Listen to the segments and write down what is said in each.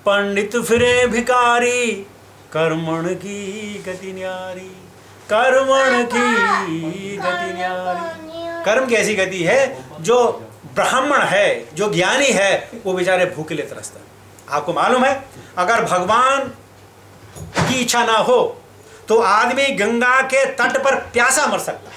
पंडित फिरे भिकारी, कर्मण की गति न्यारी, कर्मण की गति न्यारी। कर्म की ऐसी गति है, जो ब्राह्मण है, जो ज्ञानी है, वो बेचारे भूखे लिए तरसता है। आपको मालूम है, अगर भगवान की इच्छा ना हो तो आदमी गंगा के तट पर प्यासा मर सकता है।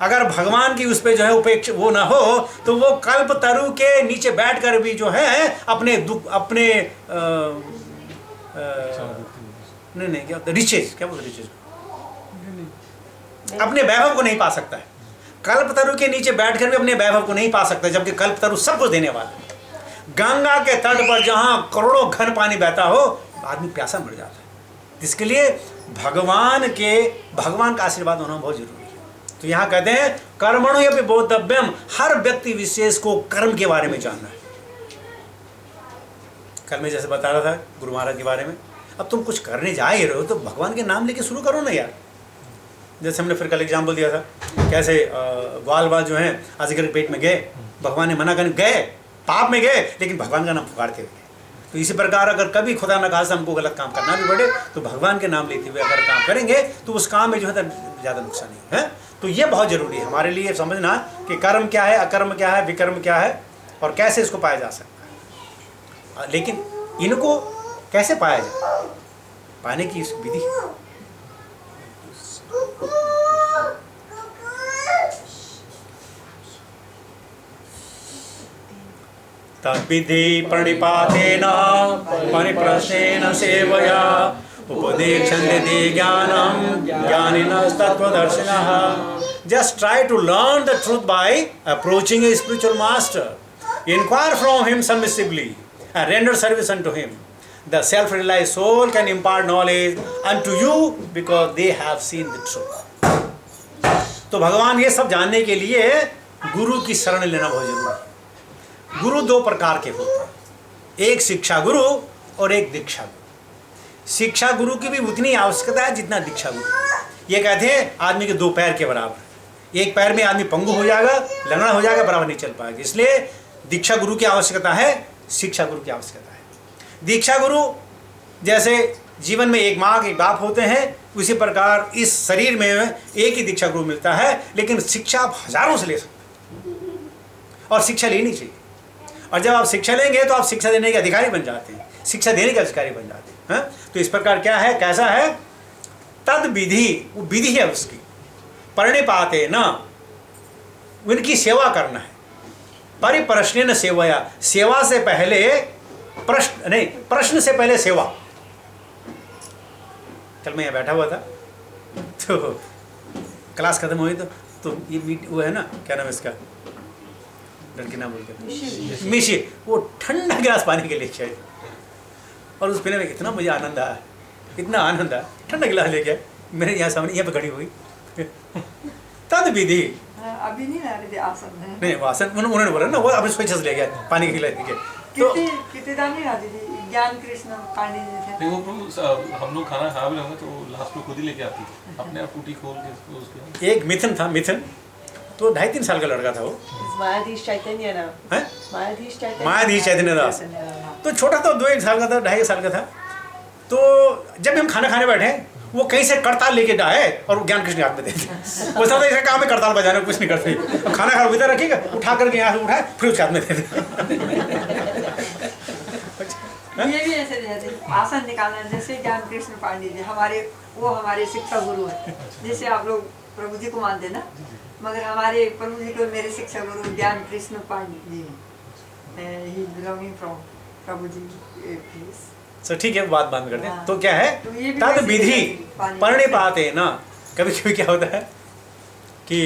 अगर भगवान की उस पे जो है उपेक्षा वो ना हो तो वो कल्प तरु के नीचे बैठकर भी जो है अपने दुख, अपने नहीं क्या बोलते, रिचेज, क्या बोलते रिचेज, अपने वैभव को नहीं पा सकता है। कल्प तरु के नीचे बैठकर भी अपने वैभव को नहीं पा सकता, जबकि कल्प तरु सब कुछ देने वाला है। गंगा के तट पर जहां करोड़ों घन पानी बहता हो, आदमी प्यासा मर जाता है। इसके लिए भगवान का आशीर्वाद होना बहुत जरूरी है। तो यहाँ कहते हैं कर्मणो यपि बोद्धव्यम, हर व्यक्ति विशेष को कर्म के बारे में जानना है। कल मैं जैसे बता रहा था गुरु महाराज के बारे में, अब तुम कुछ करने जा ही रहे हो तो भगवान के नाम लेके शुरू करो ना यार। जैसे हमने फिर कल एग्जाम्पल दिया था, कैसे ग्वाल जो हैं अजगर के पेट में गए, भगवान ने मना कर गए, पाप में गए, लेकिन भगवान का नाम पुकारते हुए। तो इसी प्रकार अगर कभी खुदा न खास्ता हमको गलत काम करना भी पड़े तो भगवान के नाम लेते हुए अगर काम करेंगे तो उस काम में जो है ज़्यादा नुकसान नहीं है। तो ये बहुत ज़रूरी है हमारे लिए समझना कि कर्म क्या है, अकर्म क्या है, विकर्म क्या है और कैसे इसको पाया जा सकता है। लेकिन इनको कैसे पाया जाए, पाने की विधि तद्विधि प्रणिपातेन परिप्रश्नेन सेवया उपदेक्षन्ते ज्ञानं ज्ञानिनस्तत्त्वदर्शिनः। Just try to learn the truth by approaching a spiritual master. Inquire from him submissively and render service unto him. The self-realized soul can impart knowledge unto you because they have seen the truth. तो भगवान ये सब जानने के लिए गुरु की शरण लेना बहुत जरूरी है। गुरु दो प्रकार के होते हैं, एक शिक्षा गुरु और एक दीक्षा गुरु। शिक्षा गुरु की भी उतनी आवश्यकता है जितना दीक्षा गुरु। ये कहते हैं आदमी के दो पैर के बराबर, एक पैर में आदमी पंगु हो जाएगा, लंगड़ा हो जाएगा, बराबर नहीं चल पाएगा। इसलिए दीक्षा गुरु की आवश्यकता है, शिक्षा गुरु की आवश्यकता है। दीक्षा गुरु जैसे जीवन में एक माँ एक बाप होते हैं, उसी प्रकार इस शरीर में एक ही दीक्षा गुरु मिलता है, लेकिन शिक्षा आप हजारों से ले सकते हैं और शिक्षा लेनी चाहिए। और जब आप शिक्षा लेंगे तो आप शिक्षा देने के अधिकारी बन जाते हैं, शिक्षा देने के अधिकारी बन जाते हैं। तो इस प्रकार क्या है, कैसा है, तद विधि, वो विधि है उसकी, परिपाते न, उनकी सेवा करना है। परिप्रश्नेन सेवया, सेवा से पहले प्रश्न नहीं, प्रश्न से पहले सेवा। कल मैं यहाँ बैठा हुआ था तो क्लास खत्म हुई तो ये वो है ना, क्या नाम है इसका, लड़की नाम बोल के मिशी, वो ठंडा गिलास पानी के लेके आई और उस पीने में इतना मुझे आनंद आया, इतना आनंद आया, ठंडा गिलास लेके आए, मेरे यहाँ सामने यहाँ पे खड़ी हुई। तद विधि अभी नहीं ला रहे थे आसन में, नहीं वो आसन उन्होंने बोला ना, वो अभी स्वेच्छा से ले गया पानी के गिलास लेके। तो कितने दाम नहीं आती थी, ज्ञान कृष्ण पांडे जी थे। नहीं वो प्रभु हम लोग खाना खा भी लेंगे तो लास्ट में खुद ही लेके आती थी, अपने आप टूटी खोल के उसके। एक मिथुन था, मिथुन तो 2.5-3 साल का लड़का था वो, मायाधीश चैतन्य ना, है मायाधीश चैतन्य दास। तो छोटा था, 2-1 साल का था, 2.5 साल का था। तो जब हम खाना खाने बैठे, वो कहीं से करताल लेके आए और ज्ञान कृष्ण हाथ में दे दिया। वो था ऐसा काम है करताल बजाने, कुछ नहीं करते, खाना खा इधर रखिएगा, उठा करके यहाँ से उठाए फिर उसके हाथ में दे दिया। ये भी ऐसे रहते आसन निकालना, जैसे ज्ञान कृष्ण पांडे जी हमारे, वो हमारे शिक्षा गुरु है। जैसे आप लोग प्रभु जी को मानते ना, मगर हमारे प्रभु जी को मेरे शिक्षा गुरु ज्ञान कृष्ण पांडे जी हैं। He belonging from Prabhu ji please. तो ठीक है, बात बंद करते हैं। हाँ। तो क्या है, तो ये भी तद विधि पानी परिपाते ना। कभी कभी क्या होता है कि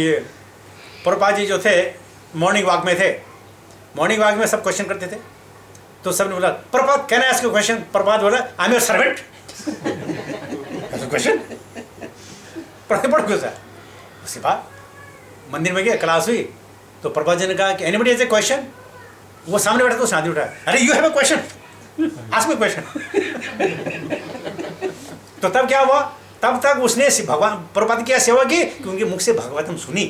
प्रभुपाद जी जो थे मॉर्निंग वॉक में थे, मॉर्निंग वॉक में सब क्वेश्चन करते थे, तो सबने बोला Prabhupada can I ask you question. Prabhupada बोला I am your servant. Question पढ़ क्यों सर। उसके बाद मंदिर में गया, क्लास हुई, तो प्रभुपाद जी ने कहा कि एनीबडी हैज ए क्वेश्चन। वो सामने बैठा तो उसने हाथ उठाया, अरे you have a question, ask me question. तो तब क्या हुआ, तब तक उसने भगवान प्रभुपाद की क्या सेवा की, क्योंकि मुख से भागवतम सुनी,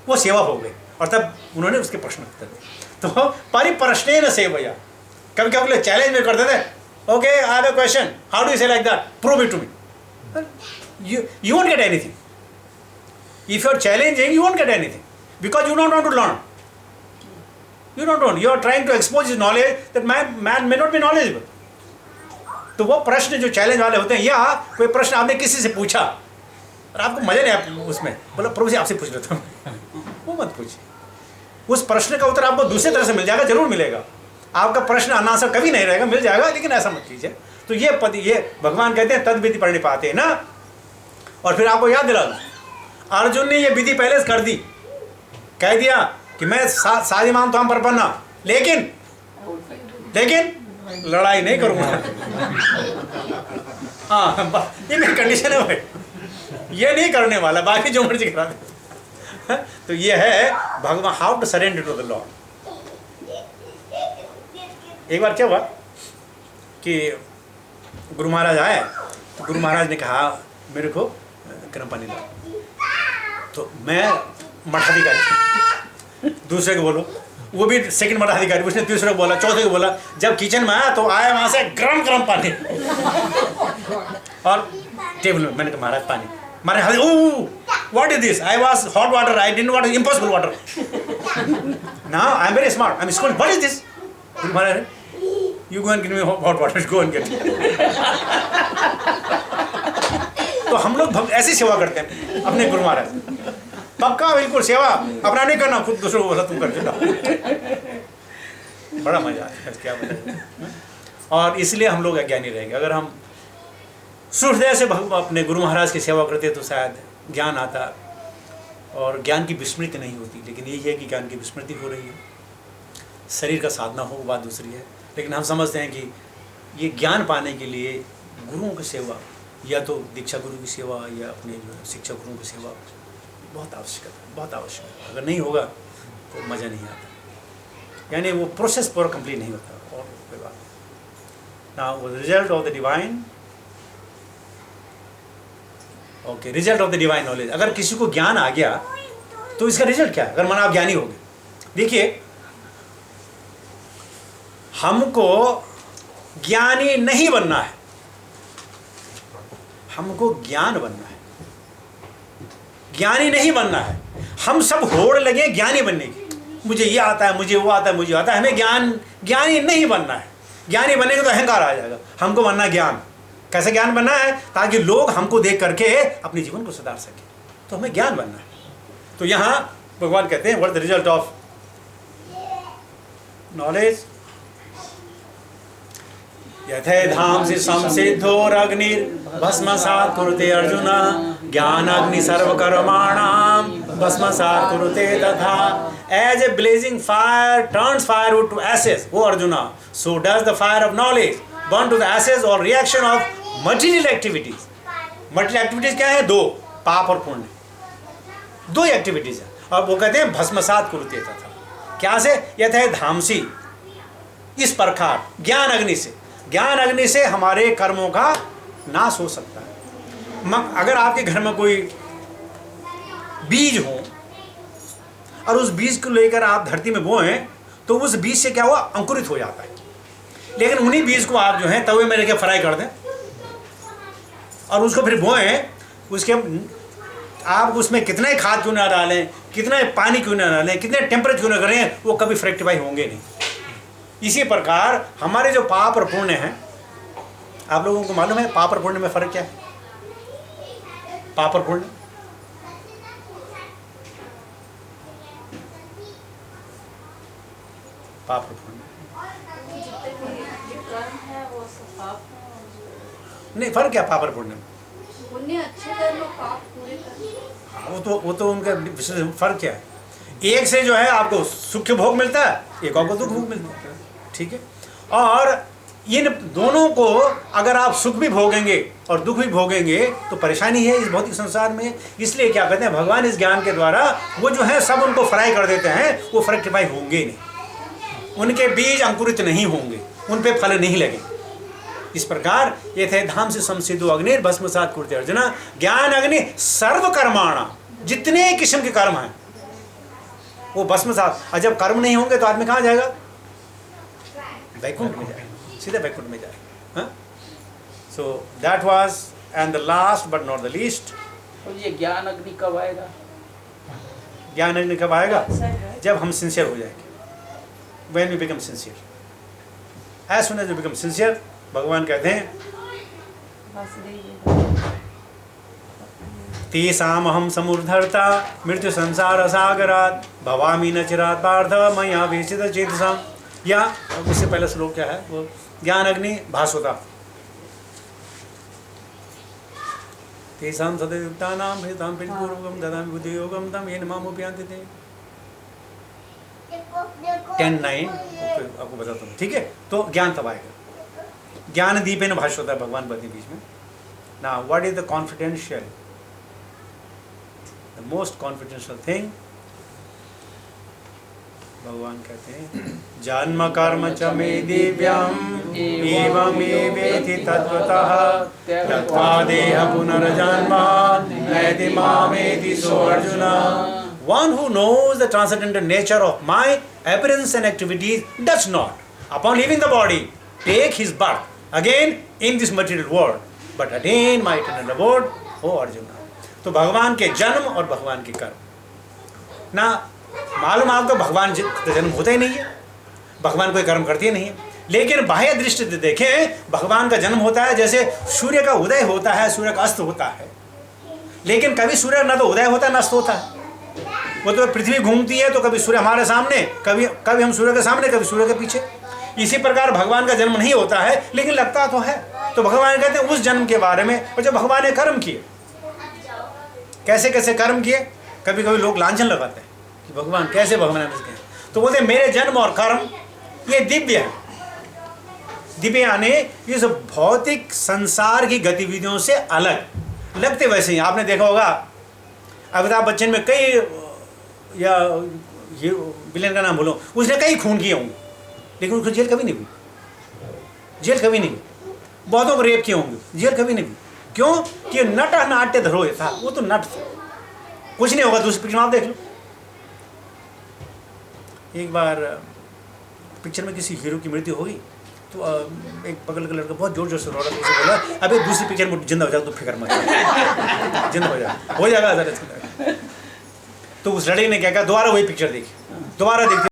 वो सेवा हो गई और तब उन्होंने उसके प्रश्न उत्तर दिए। तो परिप्रश्नेन सेवया, कभी कभी लोग चैलेंज में करते थे, Okay, I have a question. How do you say like that? Prove it to me. You won't get anything. If you are challenging, you won't get anything because you don't want to learn. You don't want. You are trying to expose his knowledge that man may not be knowledgeable. तो वो प्रश्न जो challenge वाले होते हैं, या कोई प्रश्न आपने किसी से पूछा और आपको मजा नहीं आया उसमें, बोला प्रभु जी आपसे पूछ लेता हूँ, वो मत पूछिए। उस प्रश्न का उत्तर आपको दूसरी तरह से मिल जाएगा, जरूर मिलेगा। आपका प्रश्न अनांसर कभी नहीं रहेगा, मिल जाएगा, लेकिन ऐसा मत कीजिए। तो ये भगवान कहते हैं तद विधि प्रणिपाते ना। और फिर आपको याद दिला दूं, अर्जुन ने ये विधि पहले कर दी, कह दिया कि मैं सारी माम तुम पर पन्ना, लेकिन लड़ाई नहीं करूंगा। हाँ, ये मेरी कंडीशन है भाई, ये नहीं करने वाला, बाकी जो मर्जी करा दे। तो ये है भगवान, how to surrender to the lord. एक बार क्या हुआ कि गुरु महाराज आए, तो गुरु महाराज ने कहा मेरे को गर्म पानी ला। तो मैं मठाधिकारी, दूसरे को बोलो, वो भी सेकंड मठाधिकारी, उसने तीसरे को बोला, चौथे को बोला। जब किचन में आया तो आया वहां से गरम पानी और टेबल में। मैंने कहा महाराज पानी, मारे हाथ, oh what is this? I was hot water, I didn't want impossible water, now I am very smart, I am school, what is this? Maharaj you go and give me hot water, go and get. तो हम लोग ऐसी सेवा करते हैं अपने गुरु महाराज, पक्का बिल्कुल सेवा अपना नहीं करना, खुद दूसरों को बोला तुम कर चुका। बड़ा मजा आता है, क्या बताएं। और इसलिए हम लोग अज्ञानी रहेंगे। अगर हम हृदय से अपने गुरु महाराज की सेवा करते तो शायद ज्ञान आता और ज्ञान की विस्मृति नहीं होती। लेकिन यही है कि ज्ञान की विस्मृति हो रही है, शरीर का साधना हो, बात दूसरी है। लेकिन हम समझते हैं कि ये ज्ञान पाने के लिए गुरुओं की सेवा, या तो दीक्षा गुरु की सेवा या अपने जो शिक्षक गुरुओं की सेवा बहुत आवश्यक है, बहुत आवश्यक है। अगर नहीं होगा तो मज़ा नहीं आता, यानी वो प्रोसेस पूरा कंप्लीट नहीं होता। और कोई बात ना, वो result of the divine, okay, result of the divine knowledge. अगर किसी को ज्ञान आ गया तो इसका रिजल्ट क्या है? अगर माना आप ज्ञानी हो गए, देखिए हमको ज्ञानी नहीं बनना है, हमको ज्ञान बनना है, ज्ञानी नहीं बनना है। हम सब होड़ लगे ज्ञानी बनने की, मुझे ये आता है, मुझे वो आता है, मुझे आता है। हमें ज्ञानी नहीं बनना है। ज्ञानी बनेगा तो अहंकार आ जाएगा। हमको बनना ज्ञान। कैसे ज्ञान बनना है? ताकि लोग हमको देख करके अपने जीवन को सुधार सके। तो हमें ज्ञान बनना है। तो यहाँ भगवान कहते हैं what the result of knowledge? यथेधांसि संसिद्धोरग्निर्भस्मसात् कुरुते अर्जुन, ज्ञानाग्नि सर्वकर्माणां भस्मसात् कुरुते तथा। As a blazing fire turns firewood to ashes, O Arjuna, so does the fire of knowledge burn to the ashes or reaction of material activities. Material activities क्या है? दो, पाप और पुण्य, दो एक्टिविटीज है। और वो कहते हैं भस्मसात् कुरुते तथा। क्या से? यथेधांसि, इस प्रकार ज्ञान अग्नि से, ज्ञान अग्नि से हमारे कर्मों का नाश हो सकता है। अगर आपके घर में कोई बीज हो और उस बीज को लेकर आप धरती में बोएं तो उस बीज से क्या हुआ? अंकुरित हो जाता है। लेकिन उन्हीं बीज को आप जो है तवे में लेकर फ्राई कर दें और उसको फिर बोएं, उसके आप उसमें कितने खाद क्यों ना डालें, कितने पानी क्यों ना डालें, कितने टेम्परेचर क्यों ना करें, वो कभी फ्रैक्टिफाई होंगे नहीं। इसी प्रकार हमारे जो पाप और पुण्य हैं, आप लोगों को मालूम है पाप और पुण्य में फर्क क्या है? पाप और पुण्य, पाप और पुण्य नहीं, फर्क क्या पाप और पुण्य में? पुण्य अच्छे कर्म, पाप पूरे कर्म। वो तो उनका फर्क क्या है? एक से जो है आपको सुख भोग मिलता है, एक और को दुख भोग मिलता है, ठीक है। और इन दोनों को अगर आप सुख भी भोगेंगे और दुख भी भोगेंगे तो परेशानी है इस भौतिक संसार में। इसलिए क्या कहते हैं भगवान इस ज्ञान के द्वारा वो जो है सब उनको फ्राई कर देते हैं, वो फ्रैक्टिफाई होंगे नहीं, उनके बीज अंकुरित नहीं होंगे, उन पे फल नहीं लगे। इस प्रकार ये थे धाम से संसिद्धो अग्निर भस्मसात् कुरुते अर्जुन, ज्ञान अग्नि सर्व कर्माणा, जितने किस्म के कर्म हैं वो भस्मसात्। और जब कर्म नहीं होंगे तो आदमी कहाँ जाएगा? वैकुंठ में जाएगा, सीधे वैकुंठ में जाएगा। So that was, and the last but not the least, तो ये ज्ञान अग्नि कब आएगा? ज्ञान अग्नि कब आएगा? Said, right? जब हम सिंसियर हो जाएंगे, when we become sincere. As soon as we become sincere, भगवान कहते हैं Vasudeva. तेषाम अहम समुद्धर्ता मृत्यु संसार सागरात भवामि न चिरात पार्थ मया वेशित चेतसाम। या उससे पहले श्लोक क्या है वो, ज्ञान अग्नि भास्वता तेषाम सदयुक्तानां हृतां परिपूर्वकं ददामि बुद्धियोगं तं येन माम् उपयान्ति ते। 10:9 आपको बताता हूँ, ठीक है। तो ज्ञान तब आएगा, ज्ञान दीपेन भास्वता भगवान बताते बीच में। Now what is the confidential, the most confidential thing, भगवान कहते हैं जन्म कर्म च मे दिव्यम एवमेवेति तत्त्वतः त्यक्त्वा देह पुनर्जन्म नैति मामेति सो Arjun. One who knows the transcendental nature of my appearance and activities does not, upon leaving the body, take his birth again in this material world, but attain my eternal abode, O Arjuna। तो भगवान के जन्म और भगवान के कर्म ना मालूम आपको, भगवान का जन्म होता ही नहीं है, भगवान कोई कर्म करते ही नहीं है। लेकिन बाह्य दृष्टि से देखें, भगवान का जन्म होता है जैसे सूर्य का उदय होता है, सूर्य का अस्त होता है। लेकिन कभी सूर्य ना तो उदय होता है ना अस्त होता है, वो तो पृथ्वी घूमती है, तो कभी सूर्य हमारे सामने, कभी हम सूर्य के सामने, कभी सूर्य के पीछे। इसी प्रकार भगवान का जन्म नहीं होता है, लेकिन लगता तो है। तो भगवान कहते हैं उस जन्म के बारे में, और जब भगवान ने कर्म किए, कैसे कैसे कर्म किए, कभी कभी लोग लांछन लगाते हैं कि भगवान कैसे भगवान ने किए, तो बोलते मेरे जन्म और कर्म ये दिव्य है। दिव्य यानी इस भौतिक संसार की गतिविधियों से अलग, लगते वैसे ही। आपने देखा होगा अमिताभ बच्चन में कई, या ये विलेन का नाम बोलो, उसने कई खून किए होंगे, लेकिन उसको जेल कभी नहीं हुई, जेल कभी नहीं हुई। बहुतों को रेप किए होंगे, जेल कभी नहीं हुई। क्यों? कि नट नाट्य धरो था, वो तो नट था, कुछ नहीं होगा। दूसरी पिक्चर में आप देख लो, एक बार पिक्चर में किसी हीरो की मृत्यु होगी, तो एक पगल का लड़का बहुत जोर जोर से रो रहा था, उसे बोला अबे दूसरी पिक्चर में जिंदा हो जाएगा, तो फिक्र मत, जिंदा हो जाएगा ज़रा। तो उस लड़के ने क्या कहा, दोबारा वही पिक्चर देखी, दोबारा देखी।